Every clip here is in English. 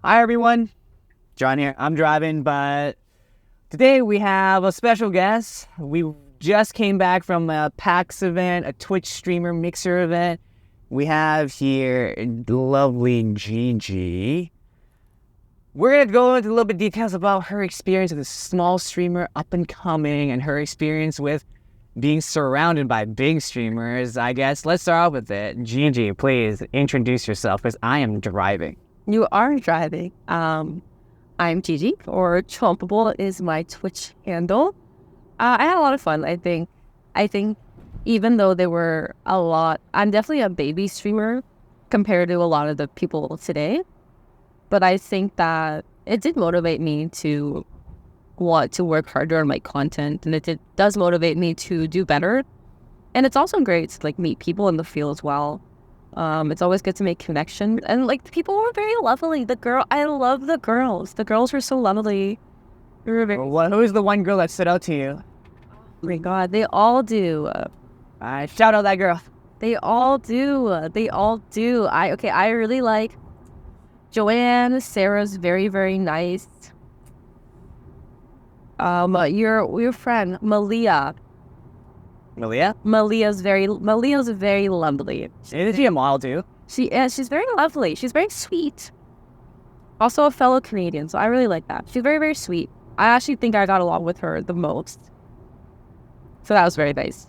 Hi everyone, John here. I'm driving, but today we have a special guest. We just came back from a PAX event, a Twitch streamer mixer event. We have here lovely Gigi. We're gonna go into a little bit details about her experience as a small streamer, up and coming, and her experience with being surrounded by big streamers. I guess let's start off with it. Gigi, please introduce yourself, because I am driving. You are driving. I'm Gigi, or Chompable is my Twitch handle. I had a lot of fun. I think even though there were a lot, I'm definitely a baby streamer compared to a lot of the people today. But I think that it did motivate me to want to work harder on my content, and does motivate me to do better. And it's also great to meet people in the field as well. It's always good to make connections, and the people were very lovely. I love the girls. The girls were so lovely. They were very. Who's the one girl that stood out to you? Oh my God, they all do. Shout out that girl. They all do. They all do. I really like Joanne. Sarah's very, very nice. Your friend Malia. Malia? Malia's very lovely. Isn't she a model too? She is. She's very lovely. She's very sweet. Also a fellow Canadian, so I really like that. She's very, very sweet. I actually think I got along with her the most. So that was very nice.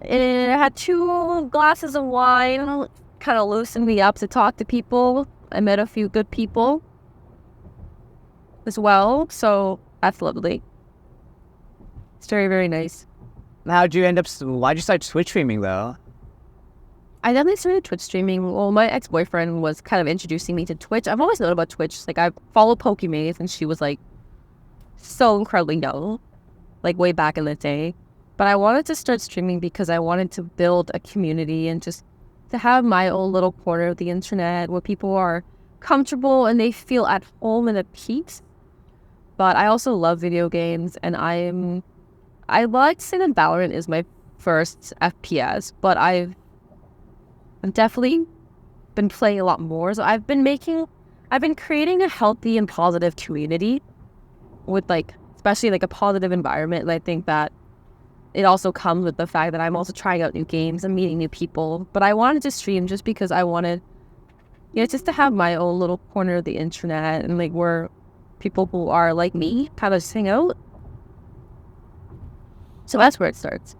It had 2 glasses of wine, kind of loosened me up to talk to people. I met a few good people as well, so that's lovely. It's very, very nice. Why'd you start Twitch streaming though? I definitely started Twitch streaming. Well, my ex-boyfriend was kind of introducing me to Twitch. I've always known about Twitch. I followed Pokimane, and she was so incredibly young, way back in the day. But I wanted to start streaming because I wanted to build a community and just to have my own little corner of the internet where people are comfortable and they feel at home and at peace. But I also love video games, and I like to say that Valorant is my first FPS, but I've definitely been playing a lot more. So I've been creating a healthy and positive community with especially a positive environment. And I think that it also comes with the fact that I'm also trying out new games and meeting new people. But I wanted to stream just because I wanted, just to have my own little corner of the internet and where people who are like me kind of just hang out. So that's where it starts.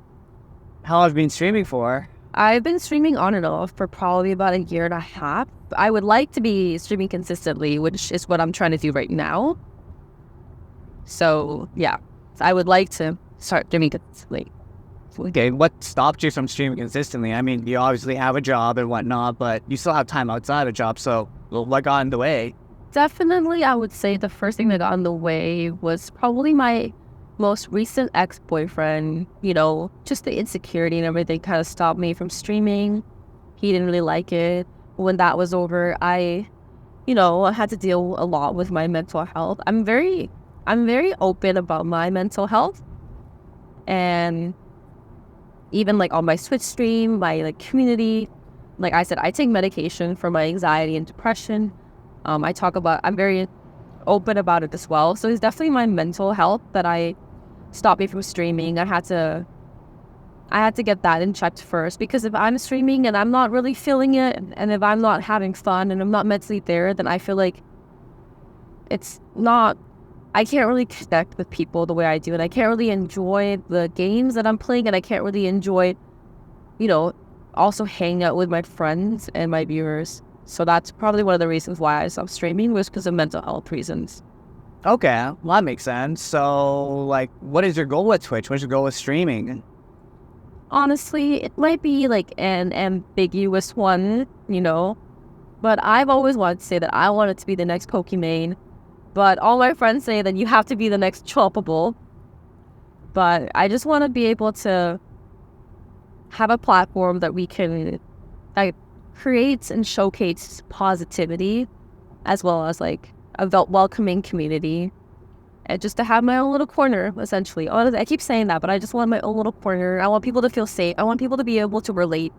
How long have you been streaming for? I've been streaming on and off for probably about 1.5 years. I would like to be streaming consistently, which is what I'm trying to do right now. So, yeah. I would like to start streaming consistently. Okay, what stopped you from streaming consistently? I mean, you obviously have a job and whatnot, but you still have time outside a job, so what got in the way? Definitely, I would say the first thing that got in the way was probably my most recent ex-boyfriend. Just the insecurity and everything kind of stopped me from streaming. He didn't really like it. When that was over, I had to deal a lot with my mental health. I'm very open about my mental health, and even on my Twitch stream, my community, I said, I take medication for my anxiety and depression. I'm very open about it as well. So it's definitely my mental health that stopped me from streaming. I had to get that in check first, because if I'm streaming and I'm not really feeling it, and if I'm not having fun and I'm not mentally there, then I feel I can't really connect with people the way I do, and I can't really enjoy the games that I'm playing, and I can't really enjoy, also hanging out with my friends and my viewers. So that's probably one of the reasons why I stopped streaming, was because of mental health reasons. Okay, well, that makes sense. So, what is your goal with Twitch? What's your goal with streaming? Honestly, it might be an ambiguous one, but I've always wanted to say that I wanted to be the next Pokimane. But all my friends say that you have to be the next Chompable. But I just want to be able to have a platform that creates and showcases positivity, as well as a welcoming community, and just to have my own little corner, essentially. I keep saying that, but I just want my own little corner. I want people to feel safe. I want people to be able to relate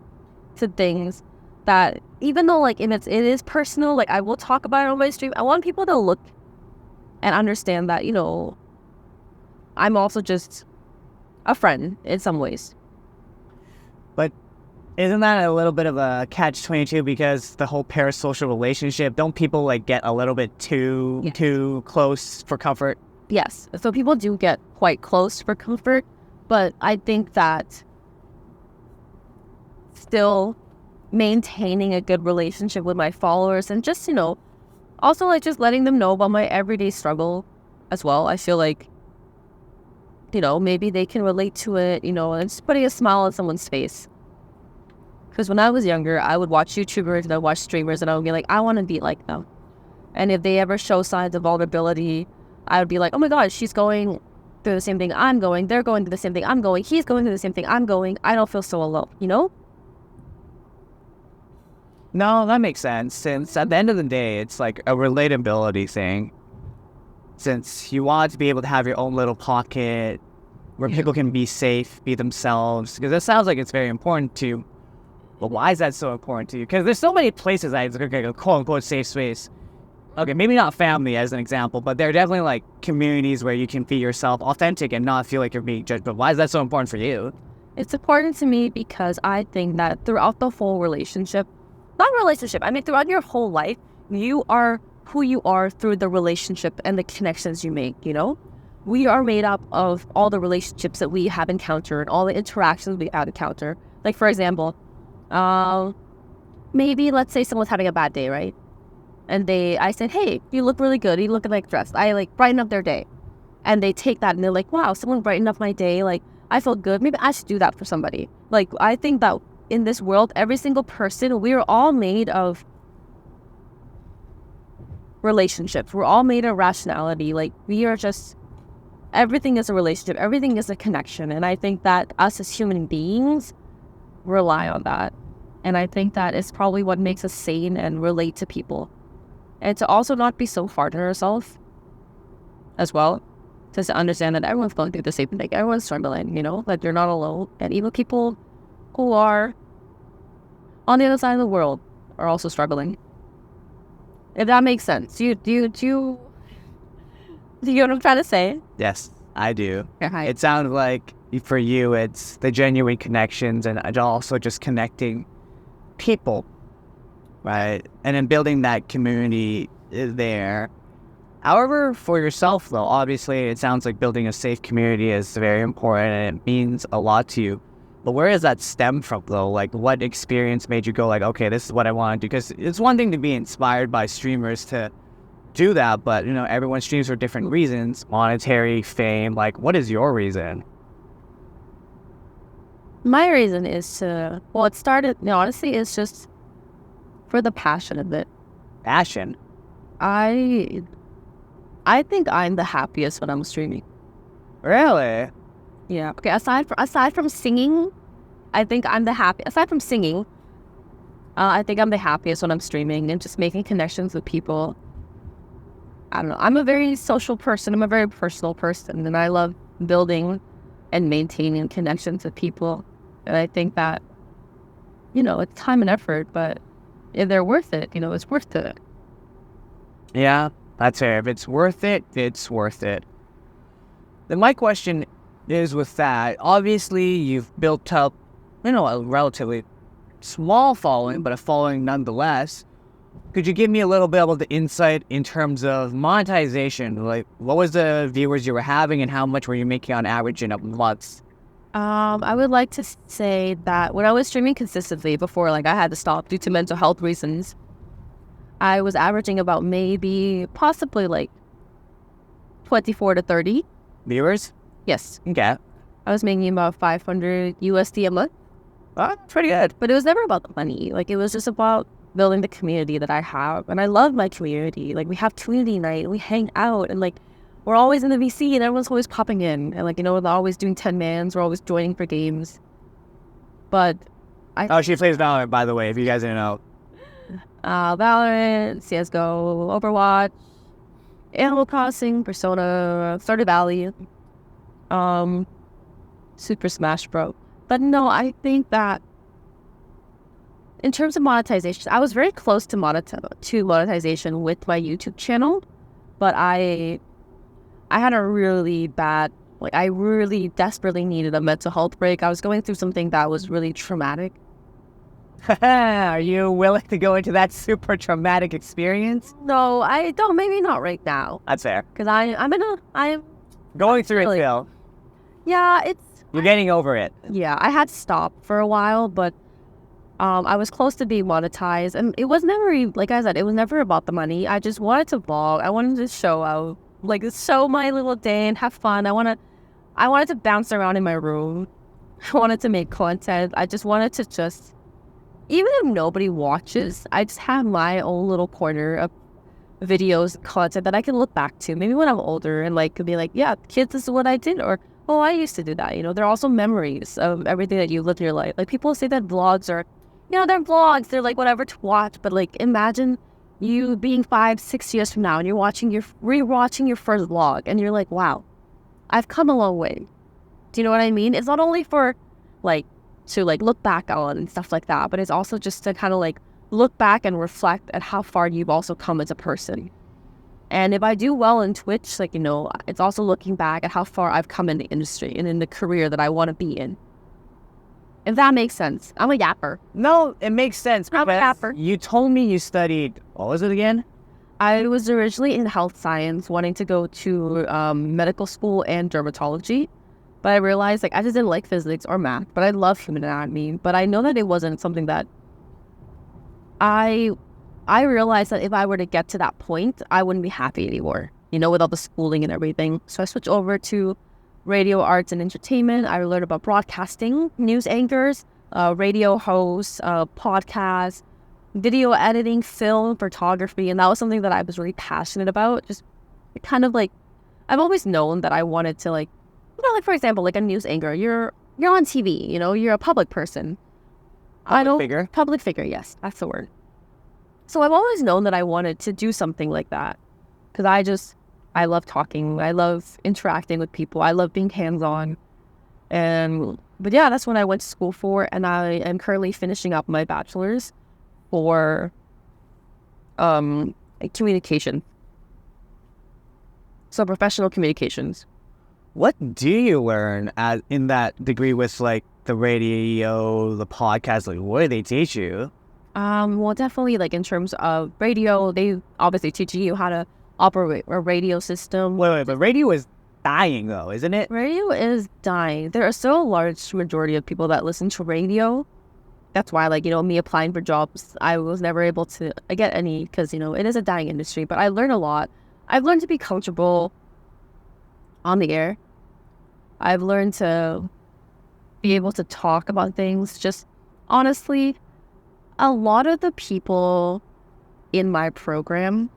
to things that even though like if it is personal, like I will talk about it on my stream, I want people to look and understand that, you know, I'm also just a friend in some ways. But isn't that a little bit of a catch-22 because the whole parasocial relationship, don't people like get a little bit too close for comfort? Yes. So people do get quite close for comfort, but I think that still maintaining a good relationship with my followers and just, you know, also like just letting them know about my everyday struggle as well. I feel like, you know, maybe they can relate to it, you know, and just putting a smile on someone's face. Because when I was younger, I would watch YouTubers and I would watch streamers and I would be like, I want to be like them. And if they ever show signs of vulnerability, I would be like, oh my God, she's going through the same thing I'm going. They're going through the same thing I'm going. He's going through the same thing I'm going. I don't feel so alone, you know? No, that makes sense. Since at the end of the day, it's like a relatability thing. Since you want to be able to have your own little pocket where people can be safe, be themselves. Because it sounds like it's very important to you. But why is that so important to you? Because there's so many places that it's like a quote-unquote safe space. Okay, maybe not family as an example, but there are definitely like communities where you can be yourself authentic and not feel like you're being judged. But why is that so important for you? It's important to me because I think that throughout the whole relationship, not relationship, I mean throughout your whole life, you are who you are through the relationship and the connections you make, you know? We are made up of all the relationships that we have encountered, all the interactions we have encountered. Like for example, maybe let's say someone's having a bad day, right? And I said, hey, you look really good. You look like dressed. I like brighten up their day. And they take that and they're like, wow, someone brightened up my day. Like, I feel good. Maybe I should do that for somebody. Like, I think that in this world, every single person, we are all made of relationships. We're all made of rationality. Like, we are just, everything is a relationship. Everything is a connection. And I think that us as human beings rely on that. And I think that is probably what makes us sane and relate to people. And to also not be so hard on ourselves as well. Just to understand that everyone's going through the same thing. Everyone's struggling, you know, that you're not alone. And even people who are on the other side of the world are also struggling. If that makes sense. Do you get what I'm trying to say? Yes, I do. Hi. It sounds like for you, it's the genuine connections and also just connecting people, right? And then building that community there. However, for yourself, though, obviously, it sounds like building a safe community is very important and it means a lot to you. But where does that stem from, though? Like, what experience made you go like, okay, this is what I want to do? Because it's one thing to be inspired by streamers to do that, but, you know, everyone streams for different reasons. Monetary, fame, like, what is your reason? My reason is it started, honestly, it's just for the passion of it. Passion? I think I'm the happiest when I'm streaming. Really? Yeah. Okay. Aside from singing, I think I'm the happiest. Aside from singing, I think I'm the happiest when I'm streaming and just making connections with people. I don't know. I'm a very social person. I'm a very personal person, and I love building and maintaining connections with people. And I think that, you know, it's time and effort, but if they're worth it, you know, it's worth it. Yeah, that's fair. If it's worth it, it's worth it. Then my question is with that, obviously you've built up, you know, a relatively small following, but a following nonetheless. Could you give me a little bit of the insight in terms of monetization? Like, what was the viewers you were having and how much were you making on average in a month? I would like to say that when I was streaming consistently before, like, I had to stop due to mental health reasons, I was averaging about maybe possibly like 24 to 30. Viewers? Yes. Okay. I was making about 500 USD a month. Pretty good. But it was never about the money. Like, it was just about building the community that I have. And I love my community. Like, we have community night, we hang out, and like, we're always in the VC and everyone's always popping in. And like, you know, they're always doing 10-mans, we're always joining for games. But she plays Valorant, by the way, if you guys didn't know. Valorant, CSGO, Overwatch, Animal Crossing, Persona, Stardew Valley, Super Smash Bros. But no, I think that in terms of monetization, I was very close to monetization with my YouTube channel, but I had a really bad, like I really desperately needed a mental health break. I was going through something that was really traumatic. Are you willing to go into that super traumatic experience? No, I don't. Maybe not right now, That's fair. because I'm Going through really- it, Phil. yeah, You're getting over it. yeah. I had stopped for a while, but I was close to being monetized, and it was never, like I said, it was never about the money. I just wanted to vlog. I wanted to show out, like show my little day and have fun. I wanted to bounce around in my room. I wanted to make content. I just wanted to even if nobody watches, I just have my own little corner of videos, content that I can look back to. Maybe when I'm older and like could be like, yeah, kids, this is what I did, or oh, I used to do that. You know, they're also memories of everything that you lived in your life. Like people say that vlogs are, they're vlogs. They're like whatever to watch. But like imagine you being 5-6 years from now and you're rewatching your first vlog and you're like, wow, I've come a long way. Do you know what I mean? It's not only for like to like look back on and stuff like that, but it's also just to kind of like look back and reflect at how far you've also come as a person. And if I do well in Twitch, like, it's also looking back at how far I've come in the industry and in the career that I want to be in. If that makes sense. I'm a yapper. No, it makes sense. I'm a because yapper. You told me you studied, what was it again? I was originally in health science, wanting to go to medical school and dermatology. But I realized like I just didn't like physics or math, but I love human anatomy. But I know that it wasn't something that I realized that if I were to get to that point, I wouldn't be happy anymore, with all the schooling and everything. So I switched over to radio arts and entertainment. I learned about broadcasting, news anchors, radio hosts, podcasts, video editing, film, photography. And that was something that I was really passionate about. Just kind of like, I've always known that I wanted to like for example, like a news anchor, you're on TV, you're a public person. Public figure, yes, that's the word. So I've always known that I wanted to do something like that because I love talking. I love interacting with people. I love being hands-on. But yeah, that's what I went to school for. And I am currently finishing up my bachelor's for communication. So professional communications. What do you learn in that degree with like the radio, the podcast? Like, what do they teach you? Well, definitely like in terms of radio, they obviously teach you how to operate a radio system. Wait, but radio is dying though, isn't it? Radio is dying. There are still a large majority of people that listen to radio. That's why, like, me applying for jobs, I was never able to get any because, it is a dying industry. But I learned a lot. I've learned to be comfortable on the air. I've learned to be able to talk about things. Just honestly, a lot of the people in my program,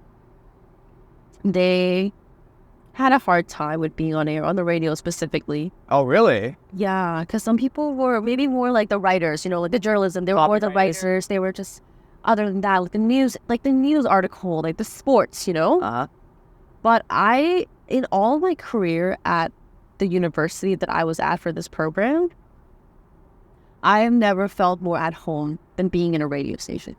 they had a hard time with being on air, on the radio specifically. Oh, really? Yeah, because some people were maybe more like the writers, like the journalism. They were more the writers. They were just, other than that, like the news article, like the sports, Uh-huh. But in all my career at the university that I was at for this program, I have never felt more at home than being in a radio station.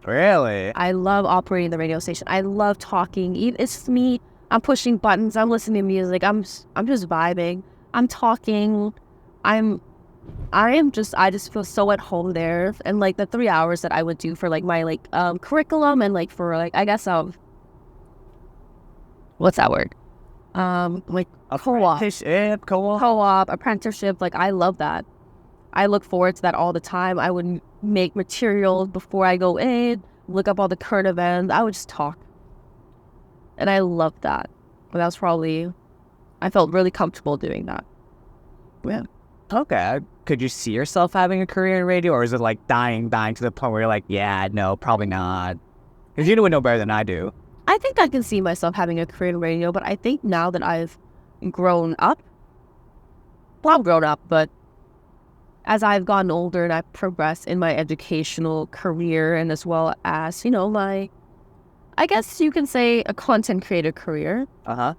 Really? I love operating the radio station. I love talking. It's me. I'm pushing buttons. I'm listening to music. I'm just vibing. I'm talking. I just feel so at home there. And like the 3 hours that I would do for like my like curriculum and like for like I guess what's that word? Like co-op, apprenticeship. Like I love that. I look forward to that all the time. I would make materials before I go in, look up all the current events. I would just talk. And I loved that. But that was probably, I felt really comfortable doing that. Yeah. Okay. Could you see yourself having a career in radio, or is it like dying to the point where you're like, yeah, no, probably not? Because you would know better than I do. I think I can see myself having a career in radio, but I think now that I've grown up, well, I'm grown up, but as I've gotten older and I've progressed in my educational career and as well as, my, I guess you can say a content creator career. Uh-huh.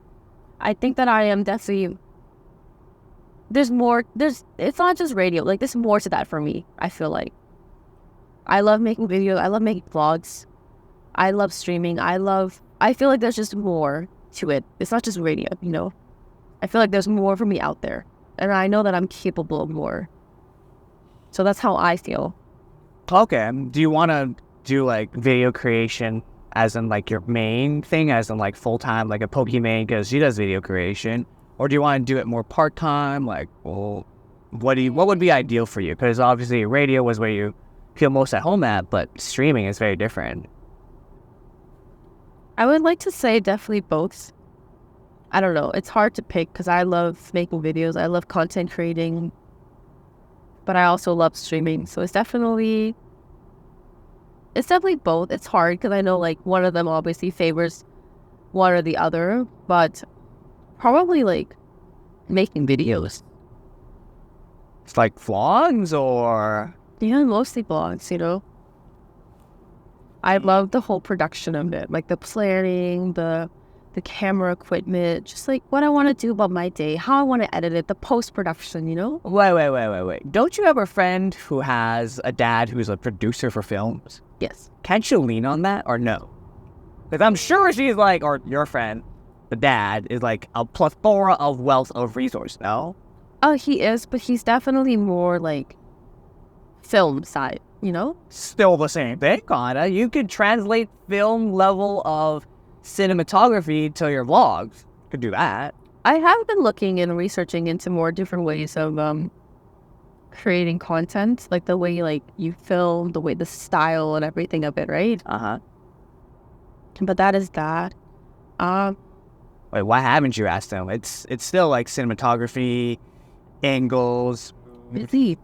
I think that I am definitely, it's not just radio, like there's more to that for me, I feel like. I love making videos. I love making vlogs. I love streaming. I feel like there's just more to it. It's not just radio, you know? I feel like there's more for me out there. And I know that I'm capable of more. So that's how I feel. Okay. Do you want to do like video creation as in like your main thing, as in like full time, like a Pokimane, because she does video creation? Or do you want to do it more part time? Like, well, what would be ideal for you? Because obviously radio was where you feel most at home at, but streaming is very different. I would like to say definitely both. I don't know. It's hard to pick because I love making videos. I love content creating. But I also love streaming. So it's definitely both. It's hard because I know like one of them obviously favors one or the other. But probably like making videos. It's like vlogs or... Yeah, mostly vlogs, you know. I love the whole production of it. Like the planning, the camera equipment, just like what I want to do about my day, how I want to edit it, the post-production, you know? Wait. Don't you have a friend who has a dad who's a producer for films? Yes. Can't you lean on that or no? Because I'm sure she's like, or your friend, the dad, is like a plethora of wealth of resource, no? Oh, he is, but he's definitely more like film side, you know? Still the same thing, kinda. You could translate film level of cinematography to your vlogs. Could do that. I have been looking and researching into more different ways of creating content, like the way like you film, the way the style and everything of it, right? Uh-huh. But that is that. Wait, why haven't you asked him? It's still like cinematography, angles. Busy.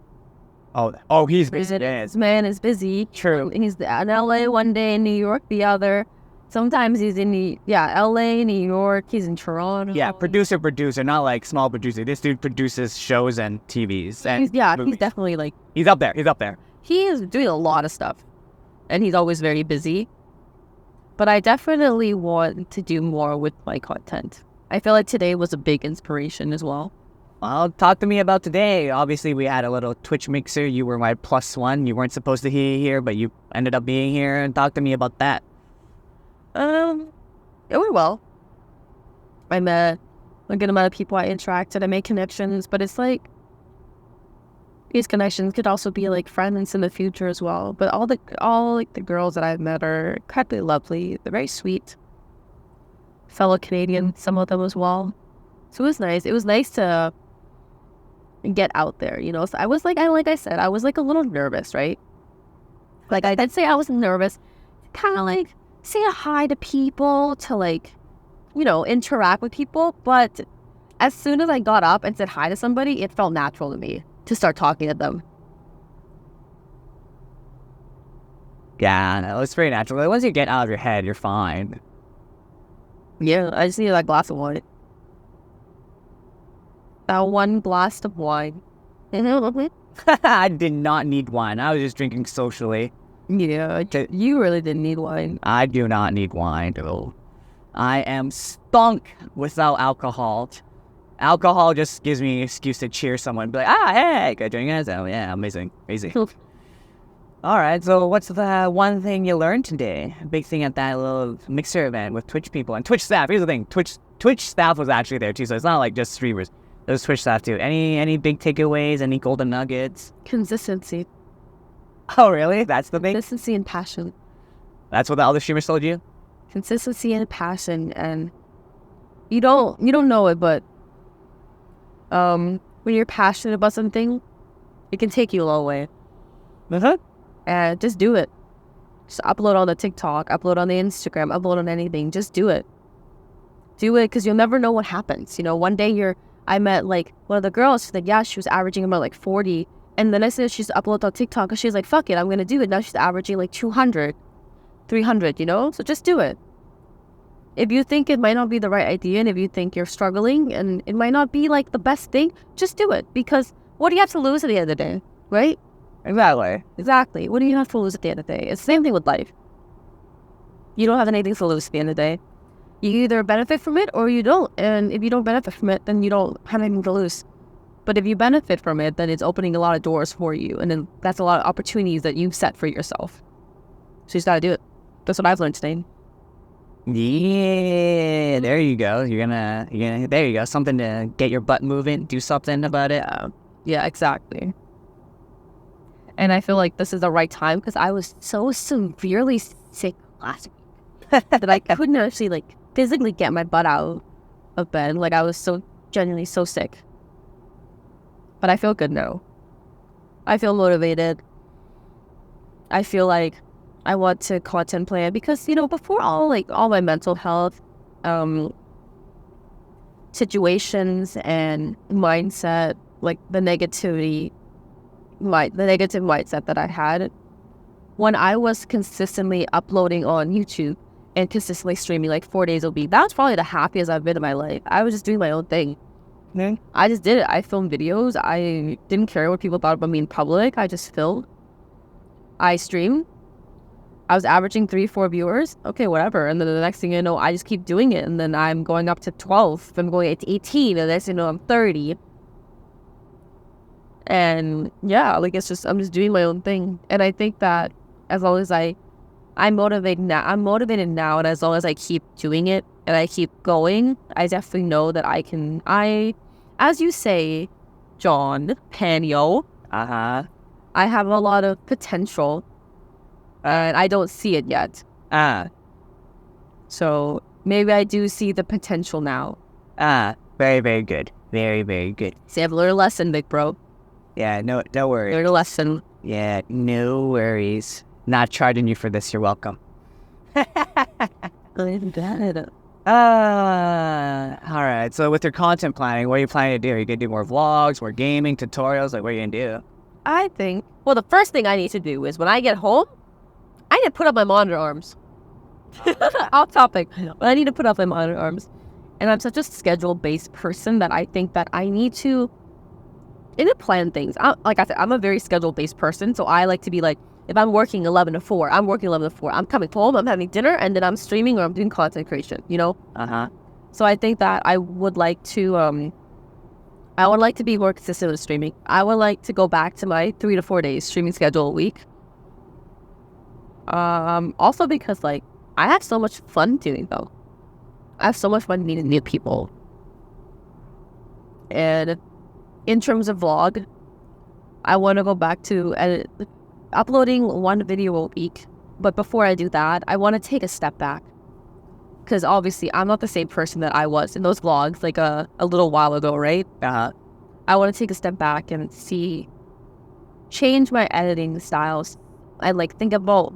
Oh, he's busy. This man is busy. True. He's in LA one day, in New York the other. Sometimes he's in LA, New York. He's in Toronto. Yeah, producer, not like small producer. This dude produces shows and TVs. And He's definitely like... He's up there. He is doing a lot of stuff. And he's always very busy. But I definitely want to do more with my content. I feel like today was a big inspiration as well. Well, talk to me about today. Obviously, we had a little Twitch mixer. You were my +1. You weren't supposed to be here, but you ended up being here. And talk to me about that. It went well. I met a good amount of people. I interacted. I made connections. But it's like, these connections could also be like friends in the future as well. But all the girls that I've met are incredibly lovely. They're very sweet. Fellow Canadian, some of them as well. So it was nice. It was nice to get out there, you know. So I was like I said, I was like a little nervous, right? Like I did say I was nervous, kind of like say hi to people, to like, you know, interact with people. But as soon as I got up and said hi to somebody, it felt natural to me to start talking to them. Yeah, no, it's very natural. Like, once you get out of your head, you're fine. Yeah, I just needed that glass of wine. That one glass of wine. I did not need wine. I was just drinking socially. Yeah, you really didn't need wine. I do not need wine, though. I am stunk without alcohol. Alcohol just gives me an excuse to cheer someone. Be like, hey, good drink it. Oh, yeah, amazing. All right, so what's the one thing you learned today? A big thing at that little mixer event with Twitch people and Twitch staff. Here's the thing, Twitch staff was actually there too, so it's not like just streamers. There's Twitch staff too. Any big takeaways? Any golden nuggets? Consistency. Oh, really? That's the thing? Consistency and passion. That's what the other streamers told you? Consistency and passion, and you don't know it, but when you're passionate about something, it can take you a long way. Uh-huh. And just do it. Just upload on the TikTok, upload on the Instagram, upload on anything. Just do it. Do it, because you'll never know what happens. You know, one day I met like one of the girls. She's like, yeah, she was averaging about like 40. And the next day she's uploaded on TikTok, and she's like, fuck it, I'm going to do it. Now she's averaging like 200, 300, you know? So just do it. If you think it might not be the right idea, and if you think you're struggling and it might not be like the best thing, just do it. Because what do you have to lose at the end of the day, right? Exactly. What do you have to lose at the end of the day? It's the same thing with life. You don't have anything to lose at the end of the day. You either benefit from it or you don't. And if you don't benefit from it, then you don't have anything to lose. But if you benefit from it, then it's opening a lot of doors for you. And then that's a lot of opportunities that you've set for yourself. So you just got to do it. That's what I've learned today. Yeah, there you go. You're gonna, there you go. Something to get your butt moving. Do something about it. Yeah, exactly. And I feel like this is the right time because I was so severely sick last week that I couldn't actually like physically get my butt out of bed. Like I was so genuinely so sick. But I feel good now. I feel motivated. I feel like I want to content plan because, you know, before all my mental health situations and mindset, like the negative mindset that I had, when I was consistently uploading on YouTube and consistently streaming like 4 days a week, that was probably the happiest I've been in my life. I was just doing my own thing. I just did it. I filmed videos. I didn't care what people thought about me in public. I just filmed. I streamed. I was averaging 3-4 viewers. Okay, whatever. And then the next thing you know, I just keep doing it. And then I'm going up to 12. I'm going to 18. And the next thing you know, I'm 30. And yeah, like I'm just doing my own thing. And I think that as long as I'm motivated now. And as long as I keep doing it and I keep going, I definitely know that as you say, John Panyo, I have a lot of potential. And I don't see it yet. So maybe I do see the potential now. Very, very good. Very, very good. See, I've learned a lesson, big bro. Yeah, no worries. Learned a lesson. Yeah, no worries. Not charging you for this. You're welcome. I didn't get it. All right. So with your content planning, what are you planning to do? Are you going to do more vlogs, more gaming, tutorials? Like, what are you going to do? I think, well, the first thing I need to do is when I get home, I need to put up my monitor arms. Off topic, but I need to put up my monitor arms. And I'm such a schedule-based person that I think that I need to plan things. Like I said, I'm a very schedule-based person, so I like to be like, if I'm working 11 to 4, I'm working 11 to 4. I'm coming home, I'm having dinner, and then I'm streaming or I'm doing content creation, you know? So I think that I would like to be more consistent with streaming. I would like to go back to my 3 to 4 days streaming schedule a week. Also because like I have so much fun doing though. I have so much fun meeting new people. And in terms of vlog, I want to go back to uploading one video a week. But before I do that, I want to take a step back. Because obviously I'm not the same person that I was in those vlogs like a little while ago, right? I want to take a step back and change my editing styles. I like think about,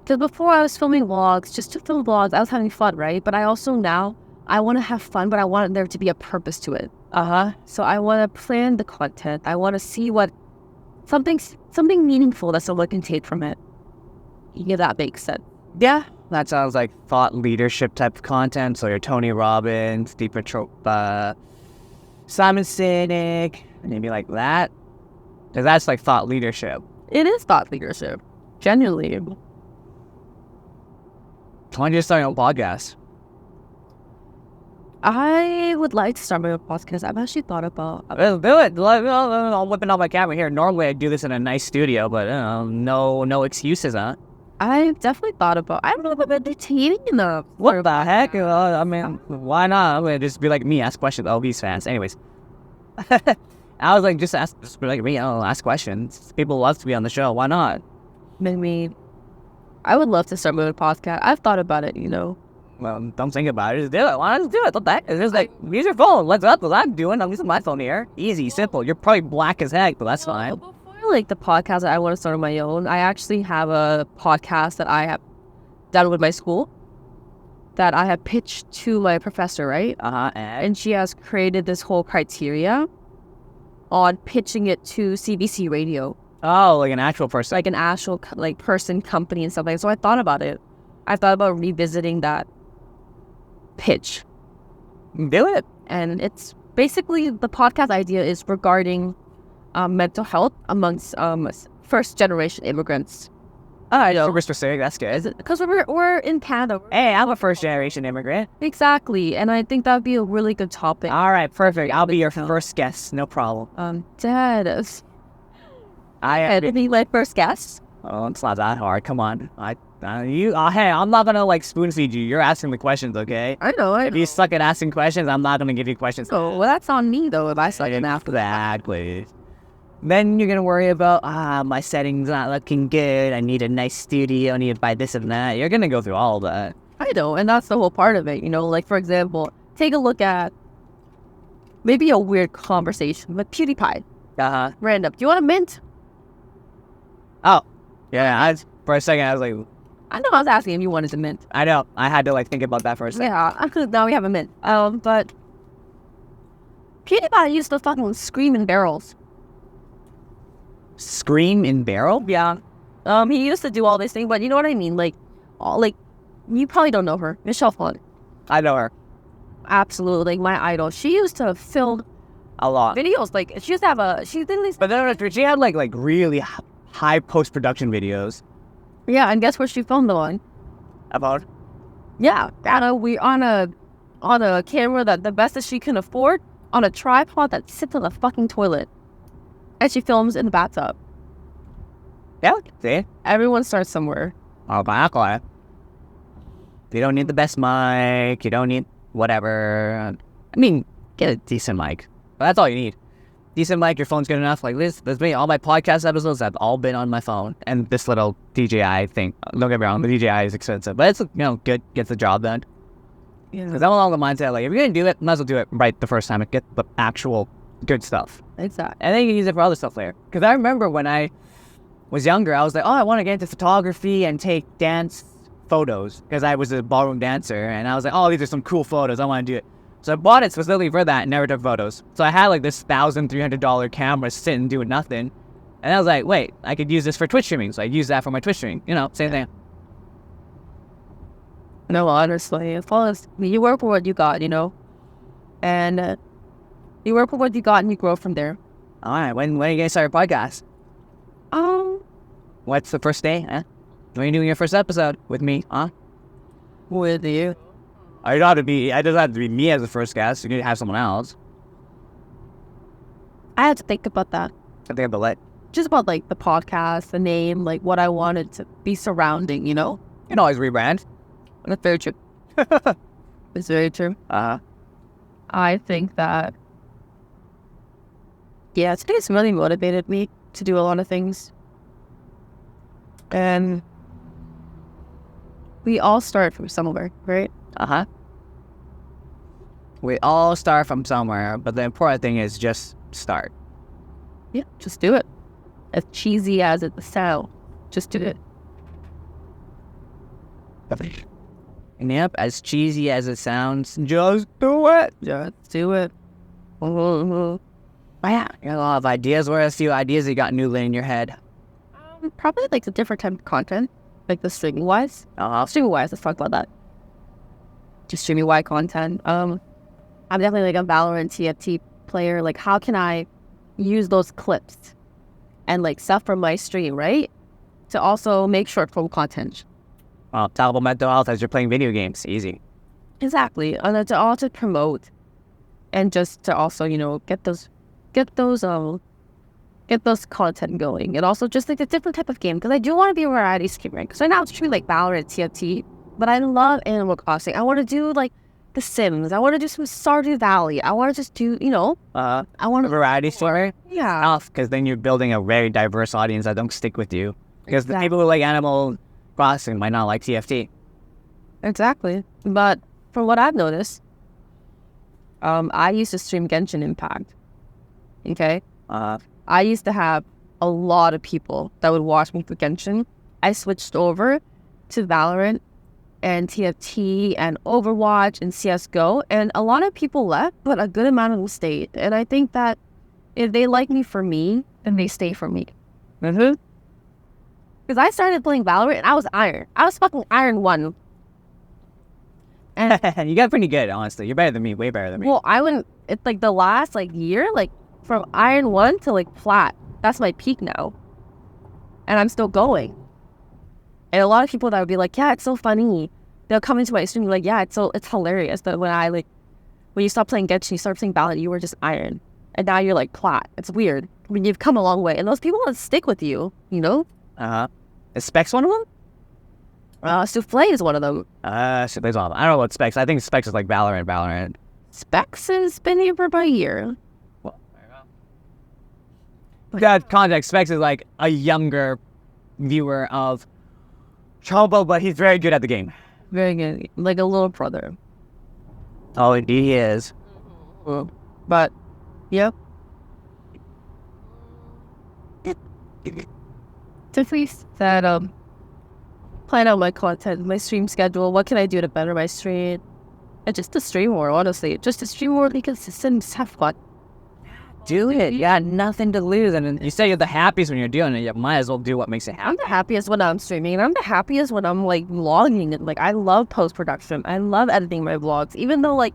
because before I was filming vlogs, just to film vlogs, I was having fun, right? But I also now, I want to have fun, but I want there to be a purpose to it. So I want to plan the content. I want to see something meaningful that someone can take from it. Yeah, that makes sense. Yeah, that sounds like thought leadership type of content. So you're Tony Robbins, Deepak Chopra, Simon Sinek, maybe like that. Because that's like thought leadership. It is thought leadership. Genuinely. Why don't you just start your own podcast? I would like to start my own podcast. I've actually thought about... Let's do it. I'm whipping out my camera here. Normally I do this in a nice studio, but no excuses, huh? I've definitely thought about... I don't know if I'm entertaining enough. What the heck? I mean, why not? I'm going to just be like me, ask questions. Oh, these fans. Anyways. I was like, just be like me, ask questions. People love to be on the show. Why not? Maybe... I would love to start my own podcast. I've thought about it, you know. Well, don't think about it. Just do it. Why not just do it? What the heck? It's just like, use your phone. That's what I'm doing. I'm using my phone here. Easy, simple. You're probably black as heck, but that's fine. Before like the podcast that I want to start on my own, I actually have a podcast that I have done with my school that I have pitched to my professor, right? And she has created this whole criteria on pitching it to CBC Radio. Oh, like an actual person. Like an actual like person, company, and stuff like that. So I thought about it. I thought about revisiting that pitch. Do it. And it's basically, the podcast idea is regarding mental health amongst first-generation immigrants. Oh, know. super specific. That's good. Because we're in Canada. Hey, I'm a first-generation immigrant. Exactly. And I think that'd be a really good topic. All right, perfect. I'll be your first guest. No problem. Dad. I Be my first guest. Oh, it's not that hard. Come on. Hey, I'm not gonna like spoon feed you. You're asking the questions, okay? I know. If you suck at asking questions, I'm not gonna give you questions. Oh, well, that's on me though. If I suck at after that. Exactly. Then you're gonna worry about my settings not looking good. I need a nice studio. I need to buy this and that. You're gonna go through all of that. I know, and that's the whole part of it. Like for example, take a look at maybe a weird conversation with PewDiePie. Random. Do you want a mint? Oh, yeah. For a second, I was like, I know. I was asking if you wanted a mint. I know. I had to like think about that for a second. Yeah. Now we have a mint. But PewDiePie used to fucking scream in barrels. Scream in barrel? Yeah. He used to do all this thing, but you know what I mean? Like, you probably don't know her, Michelle Phan. I know her Absolutely, like my idol. She used to film a lot. videos. Like she used to have she did But then she had like really high post-production videos. Yeah, and guess where she filmed them on? About? Yeah, on a camera that the best that she can afford, on a tripod that sits on the fucking toilet, and she films in the bathtub. Yeah, see? Everyone starts somewhere. Oh, exactly. You don't need the best mic. You don't need whatever. I mean, get a decent mic. But that's all you need. Decent mic, your phone's good enough. Like this me. All my podcast episodes have all been on my phone. And this little DJI thing. Don't get me wrong, the DJI is expensive. But it's, good. Gets the job done. Yeah. Because I'm along the mindset, like, if you're going to do it, might as well do it right the first time and get the actual good stuff. Exactly. And then you can use it for other stuff later. Because I remember when I was younger, I was like, oh, I want to get into photography and take dance photos. Because I was a ballroom dancer. And I was like, oh, these are some cool photos. I want to do it. So I bought it specifically for that and never took photos. So I had like this $1,300 camera sitting doing nothing. And I was like, wait, I could use this for Twitch streaming. So I use that for my Twitch streaming. Same thing. No, honestly, as long as you work for what you got, and you work for what you got and you grow from there. All right, when are you going to start your podcast? What's the first day, huh? When are you doing your first episode with me, huh? With you. I don't have to be, it doesn't have to be me as the first guest. You need to have someone else. I had to think about that. I think about Just about like the podcast, the name, like what I wanted to be surrounding, You can always rebrand. That's very true. It's very true. I think that, yeah, today's really motivated me to do a lot of things. And we all start from somewhere, right? We all start from somewhere, but the important thing is just start. Yeah, just do it. As cheesy as it sounds, just do it. And yep, as cheesy as it sounds, just do it. Just do it. Oh, yeah, you got a lot of ideas. What are a few ideas you got newly in your head? Probably like a different type of content, like the streaming wise. Streaming wise, let's talk about that. Just streaming wide content. I'm definitely like a Valorant TFT player. Like, how can I use those clips and like stuff from my stream, right, to also make short form content? Talk about mental health as you're playing video games. Easy. Exactly, and then to also promote, and just to also get those content going, and also just like a different type of game, because I do want to be a variety streamer. Because right now it's streaming like Valorant, TFT, but I love Animal Crossing. I want to do like The Sims. I want to do some Stardew Valley. I want to just do I want a variety streamer. Yeah, Because then you're building a very diverse audience that don't stick with you. Because the Exactly. people who like Animal Crossing might not like TFT. exactly. But from what I've noticed, I used to stream Genshin Impact. Okay. I used to have a lot of people that would watch me for Genshin. I switched over to Valorant and TFT and Overwatch and CSGO, and a lot of people left, but a good amount of them stayed. And I think that if they like me for me, then they stay for me. Because I started playing Valorant and I was Iron. I was fucking Iron 1. And You got pretty good, honestly. You're better than me. Way better than me. well, I went, it's like the last like year, like from Iron 1 to like Plat. That's my peak now. And I'm still going. And a lot of people that would be like, yeah, it's so funny. They'll come into my stream and be like, yeah, it's hilarious. But when you stop playing Genshin, you start playing Valorant, you were just iron. And now you're like plat. It's weird. I mean, you've come a long way. And those people that stick with you, you know? Is Specs one of them? Souffle is one of them. Souffle's one of them. I don't know what Specs. I think Specs is like Valorant. Specs has been here for about a year. Well, there you go. That context, Specs is like a younger viewer of Chobo, but he's very good at the game. Very good. Like a little brother. Oh, indeed he is. But, yeah. Definitely that, plan out my content, my stream schedule. What can I do to better my stream? And just to stream more, honestly. Just to stream more, be consistent, just have fun. Do it. You got nothing to lose. And you say you're the happiest when you're doing it. You might as well do what makes you happy. I'm the happiest when I'm streaming, and I'm the happiest when I'm, like, vlogging. And, like, I love post-production. I love editing my vlogs. Even though, like,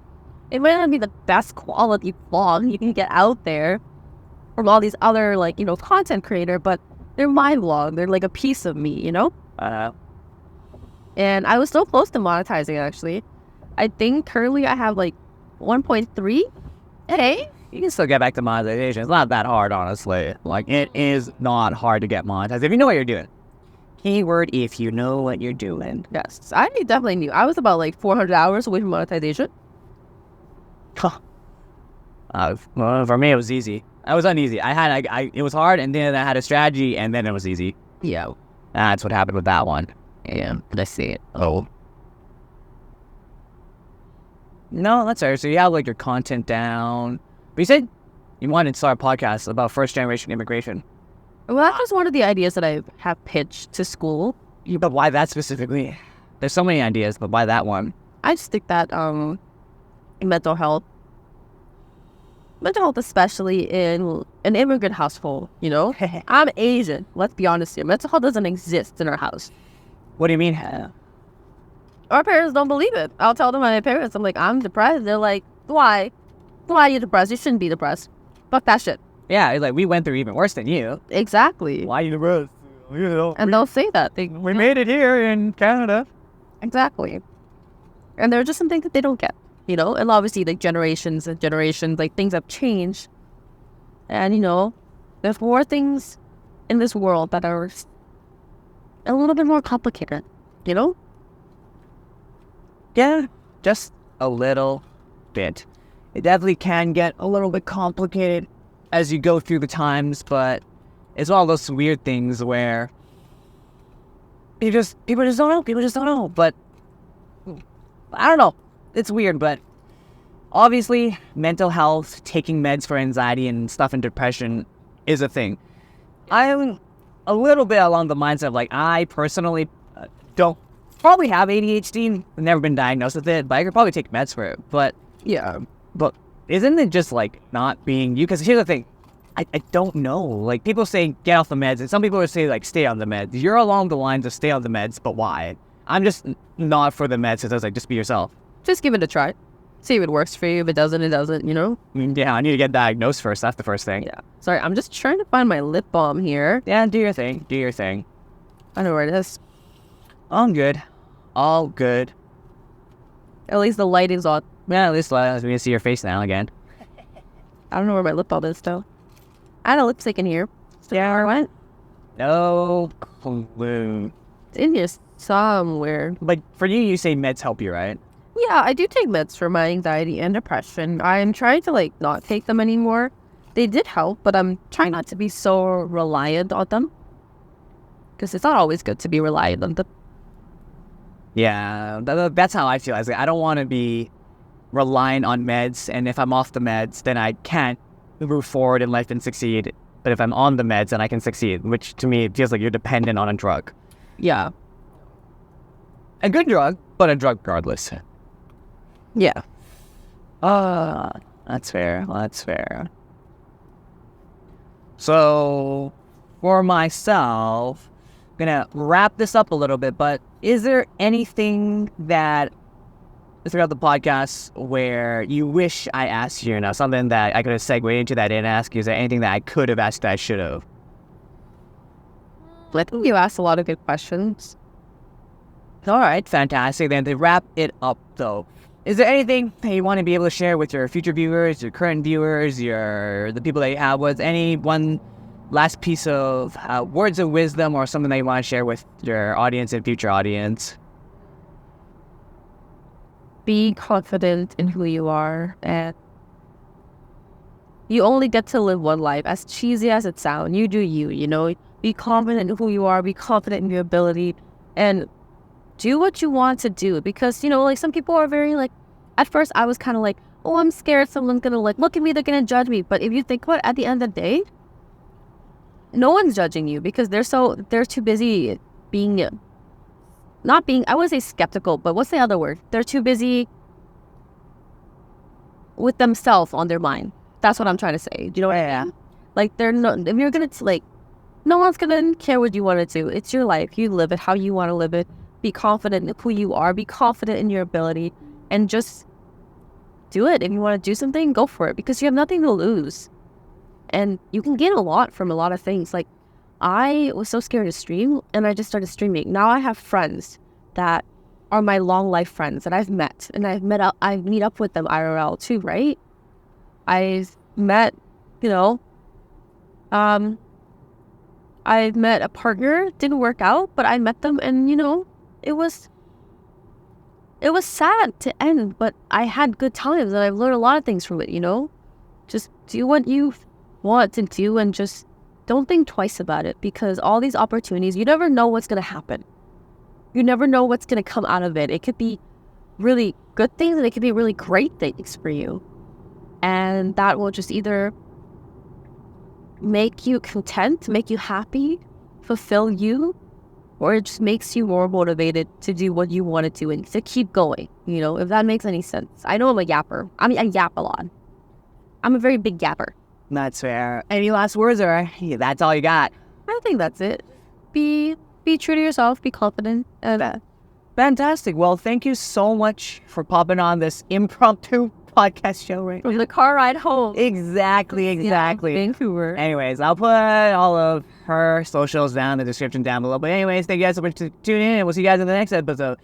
it might not be the best quality vlog you can get out there from all these other, like, you know, content creator, but they're my vlog. They're, like, a piece of me, you know? And I was so close to monetizing, actually. I think currently I have, like, 1.3. Hey. You can still get back to monetization. It's not that hard, honestly. Like, it is not hard to get monetized if you know what you're doing. Keyword, if you know what you're doing. Yes, I definitely knew. I was about, like, 400 hours away from monetization. Well, for me, it was easy. It was uneasy. It was hard, and then I had a strategy, and then it was easy. Yeah. That's what happened with that one. Yeah, let's see it. Oh. No, that's fair. So you have, like, your content down. But you said you wanted to start a podcast about first-generation immigration. Well, that was one of the ideas that I have pitched to school. Yeah, but why that specifically? There's so many ideas, but why that one? I just think that mental health, especially in an immigrant household, you know? I'm Asian. Let's be honest here. Mental health doesn't exist in our house. What do you mean? Our parents don't believe it. I'll tell them my parents, I'm like, I'm depressed. They're like, why? Why are you depressed? You shouldn't be depressed. Fuck that shit. Yeah, it's like, we went through even worse than you. Exactly. Why are you depressed? You know, and they'll say that. We made it here in Canada. Exactly. And there are just some things that they don't get, you know? And obviously, like, generations and generations, like, things have changed. And, you know, there's more things in this world that are a little bit more complicated, you know? Yeah, just a little bit. It definitely can get a little bit complicated as you go through the times, but it's all those weird things where people just don't know. People just don't know. But I don't know. It's weird, but obviously mental health, taking meds for anxiety and stuff and depression is a thing. I'm a little bit along the mindset of, like, I personally don't probably have ADHD. I've never been diagnosed with it, but I could probably take meds for it. But Yeah. But isn't it just, like, not being you? Because here's the thing. I don't know. Like, people say get off the meds, and some people will say, like, stay on the meds. You're along the lines of stay on the meds, but why? I'm just not for the meds. So I was like, just be yourself. Just give it a try. See if it works for you. If it doesn't, it doesn't, you know? Yeah, I need to get diagnosed first. That's the first thing. Yeah. Sorry, I'm just trying to find my lip balm here. Yeah, do your thing. Do your thing. I know where it is. I'm good. All good. At least the lighting's on. Yeah, at least we can see your face now again. I don't know where my lip balm is, though. I had a lipstick in here. Yeah. What? No clue. It's in here somewhere. But for you, you say meds help you, right? Yeah, I do take meds for my anxiety and depression. I'm trying to, like, not take them anymore. They did help, but I'm trying not to be so reliant on them. Because it's not always good to be reliant on them. Yeah, that's how I feel. I was like, I don't want to be relying on meds, and if I'm off the meds, then I can't move forward in life and succeed. But if I'm on the meds, then I can succeed, which to me it feels like you're dependent on a drug. Yeah. A good drug, but a drug regardless. Yeah. That's fair. That's fair. So, for myself, I'm gonna wrap this up a little bit, but is there anything that throughout the podcast where you wish I asked you, something that I could have segued into that I didn't ask you? Is there anything that I could have asked that I should have? I think you asked a lot of good questions. All right, fantastic. Then to wrap it up, though, is there anything that you want to be able to share with your future viewers, your current viewers, the people that you have with? Any one last piece of words of wisdom or something that you want to share with your audience and future audience? Be confident in who you are, and you only get to live one life. As cheesy as it sounds, you do you, you know? Be confident in who you are, be confident in your ability, and do what you want to do. Because, you know, like, some people are very, like, at first I was kind of like, oh, I'm scared someone's gonna, like, look at me, they're gonna judge me. But if you think about it, at the end of the day, no one's judging you because they're too busy being, I wouldn't say skeptical, but what's the other word? They're too busy with themselves on their mind. That's what I'm trying to say. Do you know what I mean? Like, if you're gonna, like, no one's gonna care what you want to do. It's your life. You live it how you want to live it. Be confident in who you are. Be confident in your ability. And just do it. If you want to do something, go for it. Because you have nothing to lose. And you can gain a lot from a lot of things. Like, I was so scared to stream, and I just started streaming. Now I have friends that are my long life friends that I've met. And I meet up with them IRL too, right? I've met, you know, I met a partner, didn't work out, but I met them, and, you know, it was sad to end, but I had good times, and I've learned a lot of things from it, you know? Just do what you want to do, and just don't think twice about it, because all these opportunities, you never know what's going to happen. You never know what's going to come out of it. It could be really good things, and it could be really great things for you. And that will just either make you content, make you happy, fulfill you, or it just makes you more motivated to do what you want to do and to keep going, you know, if that makes any sense. I know I'm a yapper. I mean, I yap a lot. I'm a very big yapper. That's fair. Any last words, or that's all you got? I think that's it. Be true to yourself, be confident. Fantastic. Well, thank you so much for popping on this impromptu podcast show right From the car ride home. Exactly. Yeah, Vancouver. Anyways, I'll put all of her socials down in the description down below. But anyways, thank you guys so much for tuning in, and we'll see you guys in the next episode.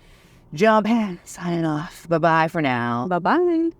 Jump hand signing off. Bye-bye for now. Bye-bye.